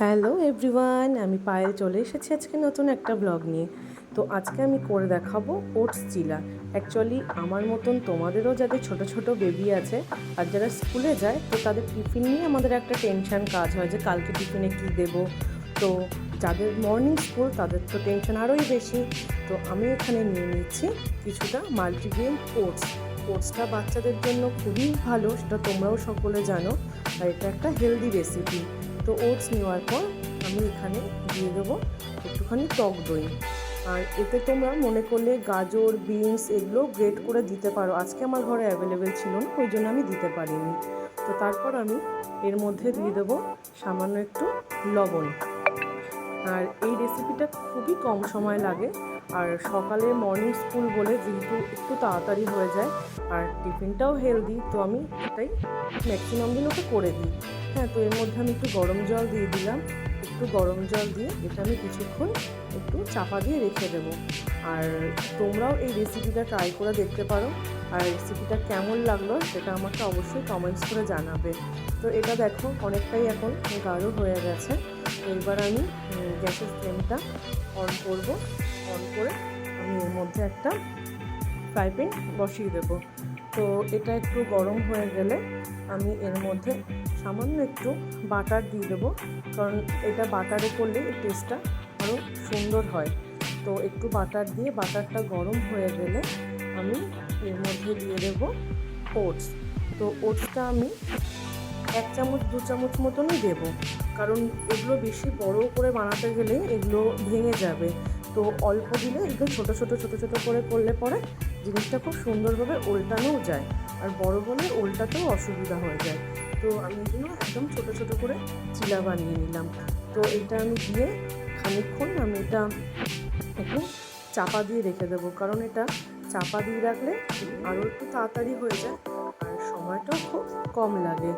Hello everyone, আমি পায়েল চলে এসেছি আজকে নতুন একটা ব্লগ নিয়ে। তো আজকে আমি করে দেখাবো ওটস চিলা। অ্যাকচুয়ালি আমার মতন তোমাদেরও যাদের ছোট ছোট বেবি আছে আর যারা স্কুলে যায়, তো তাদের টিফিন নিয়ে আমাদের একটা টেনশন কাজ হয় যে কালকে টিফিনে কী দেবো। তো যাদের মর্নিং স্কুল তাদের তো টেনশন আরোই বেশি। তো আমি এখানে নিয়ে নিচ্ছি কিছুটা মাল্টিগ্রেন ওটস। ওটসটা বাচ্চাদের জন্য খুবই ভালো, সেটা তোমরাও সকলে জানো, আর এটা একটা হেলদি রেসিপি। তো ওটস নেওয়ার পর আমি এখানে দিয়ে দেবো একটুখানি টক দই। আর এতে তোমরা মনে করলে গাজর, বিনস এগুলো গ্রেট করে দিতে পারো। আজকে আমার ঘরে অ্যাভেলেবেল ছিল না, ওই জন্য আমি দিতে পারিনি। তো তারপর আমি এর মধ্যে দিয়ে দেবো সামান্য একটু লবণ। আর এই রেসিপিটা খুবই কম সময় লাগে, আর সকালে মর্নিং স্কুল বলে যেহেতু একটু তাড়াতাড়ি হয়ে যায়, আর টিফিনটাও হেলদি, তো আমি এটাই ম্যাক্সিমাম দিন ওকে করে দিই। হ্যাঁ, তো এর মধ্যে আমি একটু গরম জল দিয়ে দিলাম। একটু গরম জল দিয়ে এটা আমি কিছুক্ষণ একটু চাপা দিয়ে রেখে দেবো। আর তোমরাও এই রেসিপিটা ট্রাই করে দেখতে পারো, আর রেসিপিটা কেমন লাগলো সেটা আমাকে অবশ্যই কমেন্টস করে জানাবে। তো এটা দেখো অনেকটাই এখন গাঢ় হয়ে গেছে। তো এবার আমি গ্যাসের ফ্লেমটা অন করব। অন করে আমি এর মধ্যে একটা ফ্রাই প্যান বসিয়ে দেবো। তো এটা একটু গরম হয়ে গেলে আমি এর মধ্যে সামান্য একটু বাটার দিয়ে দেবো, কারণ এটা বাটারে করলে এই টেস্টটা আরও সুন্দর হয়। তো একটু বাটার দিয়ে বাটারটা গরম হয়ে গেলে আমি এর মধ্যে দিয়ে দেবো ওটস। তো ওটসটা আমি 1 চামচ 2 চামচ মতনই দেবো, কারণ এগুলো বেশি বড় করে বানাতে গেলে এগুলো ভেঙে যাবে। তো অল্প দিলে এগুলো ছোটো ছোটো ছোটো ছোটো করে করলে পরে জিনিসটা খুব সুন্দরভাবে ওল্টানোও যায়, আর বড় হলে ওল্টাতেও অসুবিধা হয়ে যায়। তো আমি এগুলো একদম ছোটো ছোটো করে চিলা বানিয়ে নিলাম। তো এটা আমি দিয়ে খানিকক্ষণ আমি এটা একটু চাপা দিয়ে রেখে দেবো, কারণ এটা চাপা দিয়ে রাখলে আরও একটু তাড়াতাড়ি হয়ে যায় আর সময়টাও খুব কম লাগে।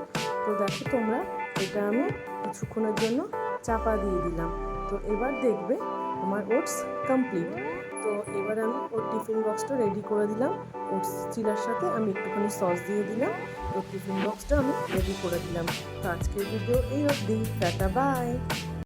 তো দেখো তোমরা, এটা আমি কিছুক্ষণের জন্য চাপা দিয়ে দিলাম। তো এবার দেখবে আমার ওটস কমপ্লিট। তো এবার আমি ওর টিফিন বক্সটা রেডি করে দিলাম। ওটস চিলার সাথে আমি একটুখানি সস দিয়ে দিলাম। তো টিফিন বক্সটা আমি রেডি করে দিলাম। তো আজকের ভিডিও এই অবধি, টাটা বাই।